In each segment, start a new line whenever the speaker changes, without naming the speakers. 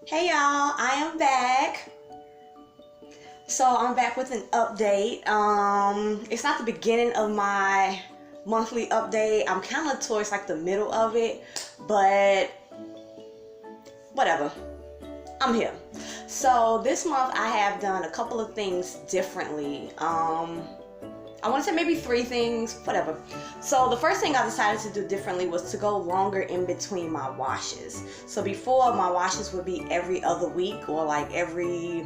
Hey y'all, I am back. So I'm back with an update. It's not the beginning of my monthly update. I'm kind of towards like the middle of it, but whatever. I'm here. So this month I have done a couple of things differently. I want to say maybe 3 things, whatever. So the first thing I decided to do differently was to go longer in between my washes. So before, my washes would be every other week or like every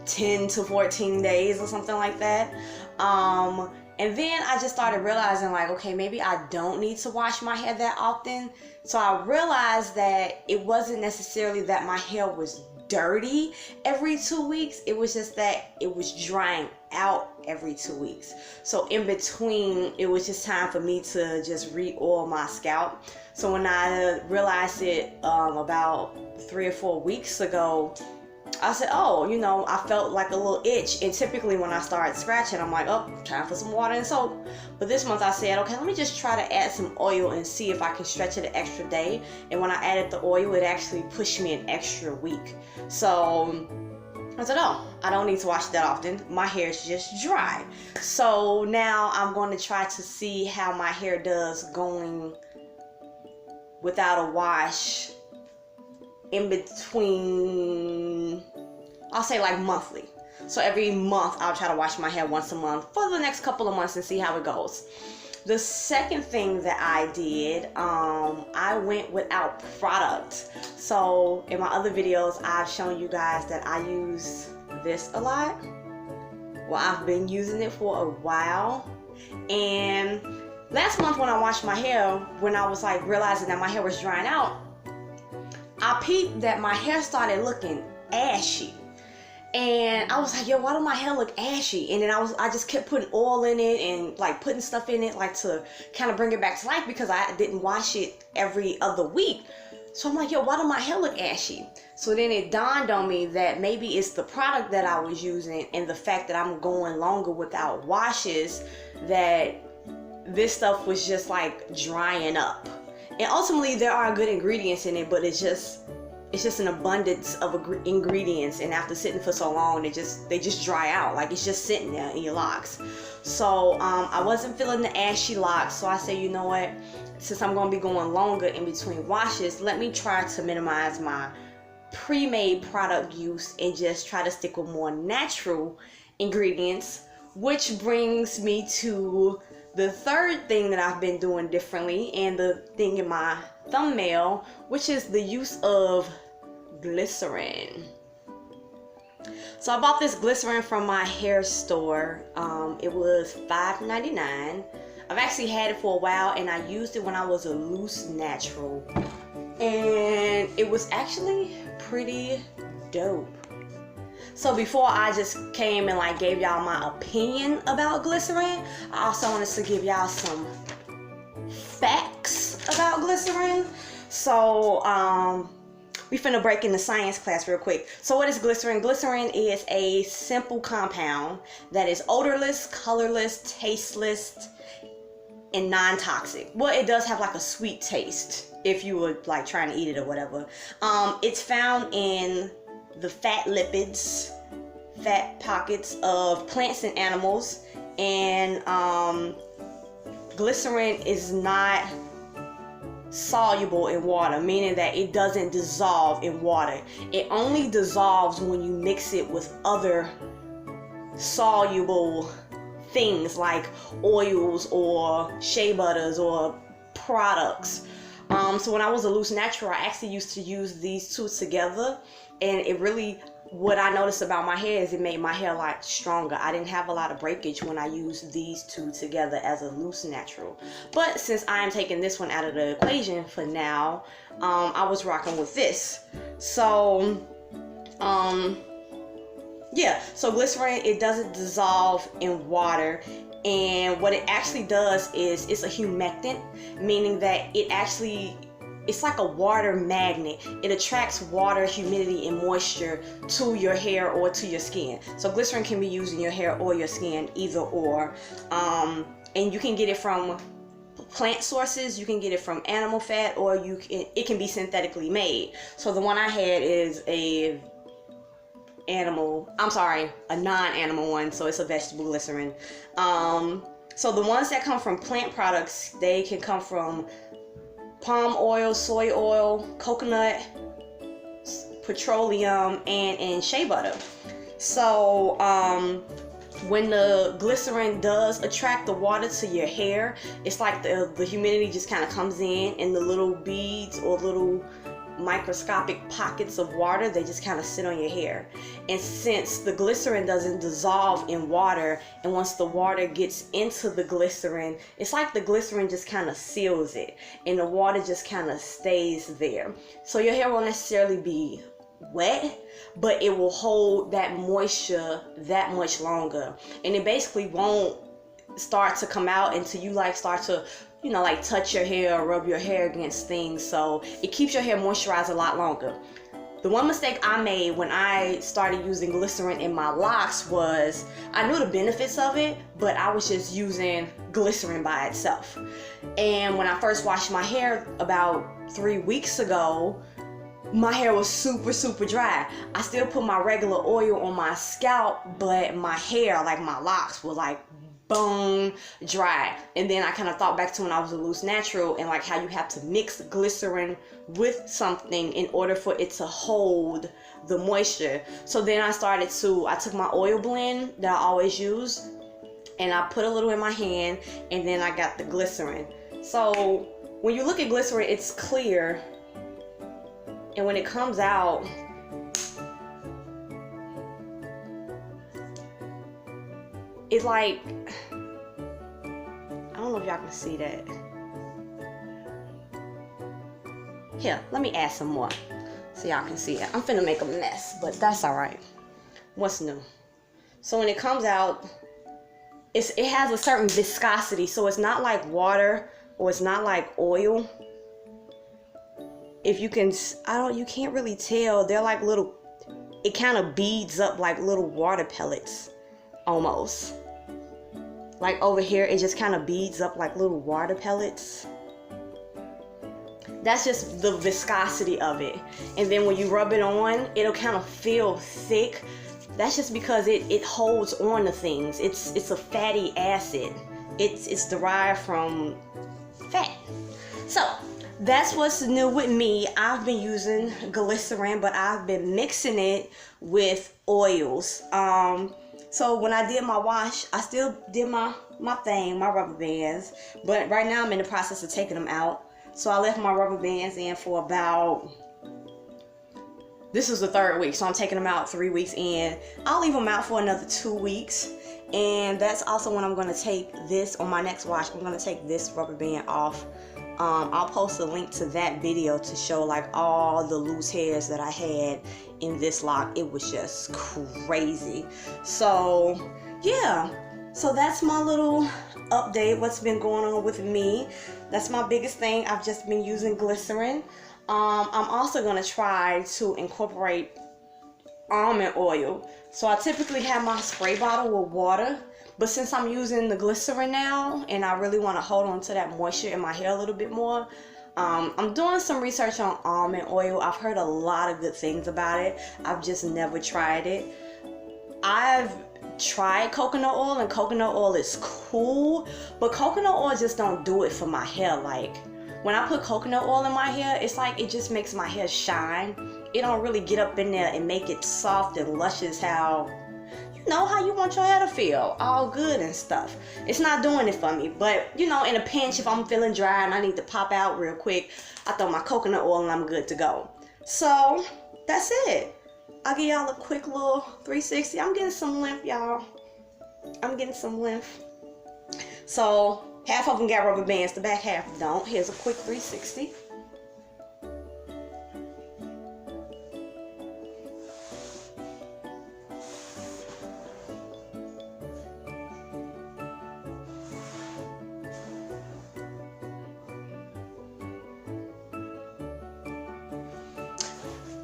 10 to 14 days or something like that. And then I just started realizing like, okay, maybe I don't need to wash my hair that often. So I realized that it wasn't necessarily that my hair was dirty every 2 weeks. It was just that it was drying out every 2 weeks. So in between, it was just time for me to just re-oil my scalp. So when I realized it about 3 or 4 weeks ago, I said, oh, I felt like a little itch. And typically when I start scratching, I'm like, oh, time for some water and soap. But this month I said, okay, let me just try to add some oil and see if I can stretch it an extra day. And when I added the oil, it actually pushed me an extra week. So I said, oh, I don't need to wash that often. My hair is just dry. So now I'm going to try to see how my hair does going without a wash in between, I'll say like monthly. So every month I'll try to wash my hair once a month for the next couple of months and see how it goes. The second thing that I did, I went without product. So in my other videos, I've shown you guys that I use this a lot. Well, I've been using it for a while. And last month when I washed my hair, when I was like realizing that my hair was drying out, I peeped that my hair started looking ashy. And I was like, yo, why do my hair look ashy? And then I just kept putting oil in it and like putting stuff in it like to kind of bring it back to life because I didn't wash it every other week. So I'm like, yo, why do my hair look ashy? So then it dawned on me that maybe it's the product that I was using and the fact that I'm going longer without washes, that this stuff was just like drying up. And ultimately there are good ingredients in it, but it's just an abundance of ingredients, and after sitting for so long, they just dry out. Like it's just sitting there in your locks. So I wasn't feeling the ashy locks, so I said, you know what, since I'm going to be going longer in between washes, let me try to minimize my pre-made product use and just try to stick with more natural ingredients, which brings me to the third thing that I've been doing differently, and the thing in my thumbnail, which is the use of glycerin. So I bought this glycerin from my hair store. It was $5.99. I've actually had it for a while, and I used it when I was a loose natural, and it was actually pretty dope. So before I just came and like gave y'all my opinion about glycerin, I also wanted to give y'all some facts about glycerin. So we finna break into science class real quick. So what is glycerin? Glycerin is a simple compound that is odorless, colorless, tasteless, and non-toxic. Well, it does have like a sweet taste if you were like trying to eat it or whatever. It's found in the fat lipids, fat pockets of plants and animals, and glycerin is not soluble in water, meaning that it doesn't dissolve in water. It only dissolves when you mix it with other soluble things like oils or shea butters or products. So when I was a loose natural, I actually used to use these two together, and it really, what I noticed about my hair is it made my hair a lot stronger. I didn't have a lot of breakage when I used these two together as a loose natural. But since I am taking this one out of the equation for now, I was rocking with this. So yeah, so glycerin, it doesn't dissolve in water. And what it actually does is it's a humectant, meaning that it's like a water magnet. It attracts water, humidity, and moisture to your hair or to your skin. So glycerin can be used in your hair or your skin, either or. And you can get it from plant sources. You can get it from animal fat, or it can be synthetically made. So the one I had is a non-animal one, so it's a vegetable glycerin. So the ones that come from plant products, they can come from palm oil, soy oil, coconut, petroleum, and shea butter. So when the glycerin does attract the water to your hair, it's like the humidity just kind of comes in, and the little beads or little microscopic pockets of water, they just kind of sit on your hair. And since the glycerin doesn't dissolve in water, and once the water gets into the glycerin, it's like the glycerin just kind of seals it, and the water just kind of stays there. So your hair won't necessarily be wet, but it will hold that moisture that much longer, and it basically won't start to come out until you like start to like touch your hair or rub your hair against things. So it keeps your hair moisturized a lot longer. The one mistake I made when I started using glycerin in my locks was I knew the benefits of it, but I was just using glycerin by itself. And when I first washed my hair about 3 weeks ago, my hair was super dry. I still put my regular oil on my scalp, but my hair, like my locks, were like bone dry. And then I kind of thought back to when I was a loose natural, and like how you have to mix glycerin with something in order for it to hold the moisture. So then I took my oil blend that I always use, and I put a little in my hand, and then I got the glycerin. So when you look at glycerin, it's clear, and when it comes out, it's like, I don't know if y'all can see that. Here, let me add some more so y'all can see it. I'm finna make a mess, but that's all right. What's new? So when it comes out, it has a certain viscosity, so it's not like water or it's not like oil. If you can, you can't really tell. They're like little, it kind of beads up like little water pellets almost. Like over here, it just kind of beads up like little water pellets. That's just the viscosity of it. And then when you rub it on, it'll kind of feel thick. That's just because it holds on to things. It's a fatty acid. It's derived from fat. So that's what's new with me. I've been using glycerin, but I've been mixing it with oils. So when I did my wash, I still did my rubber bands, but right now I'm in the process of taking them out. So I left my rubber bands in for this is the 3rd week, so I'm taking them out 3 weeks in. I'll leave them out for another 2 weeks, and that's also when I'm going to take this on my next wash. I'm going to take this rubber band off. I'll post a link to that video to show like all the loose hairs that I had in this lock. It was just crazy. So yeah, so that's my little update, what's been going on with me. That's my biggest thing. I've just been using glycerin. I'm also going to try to incorporate almond oil. So I typically have my spray bottle with water, but since I'm using the glycerin now and I really want to hold on to that moisture in my hair a little bit more, I'm doing some research on almond oil. I've heard a lot of good things about it. I've just never tried it. I've tried coconut oil, and coconut oil is cool, but coconut oil just don't do it for my hair. Like when I put coconut oil in my hair, it's like it just makes my hair shine. It don't really get up in there and make it soft and luscious how you want your hair to feel, all good and stuff. It's not doing it for me. But in a pinch, if I'm feeling dry and I need to pop out real quick, I throw my coconut oil and I'm good to go. So that's it. I'll give y'all a quick little 360. I'm getting some length, y'all. I'm getting some length. So half of them got rubber bands, the back half don't. Here's a quick 360.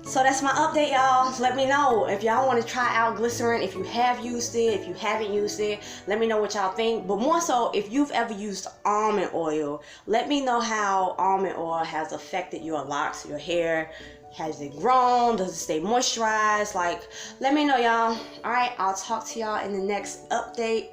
So that's my update, y'all. Let me know if y'all want to try out glycerin, if you have used it, if you haven't used it. Let me know what y'all think. But more so, if you've ever used almond oil, let me know how almond oil has affected your locks, your hair. Has it grown? Does it stay moisturized? Like, let me know, y'all. All right, I'll talk to y'all in the next update.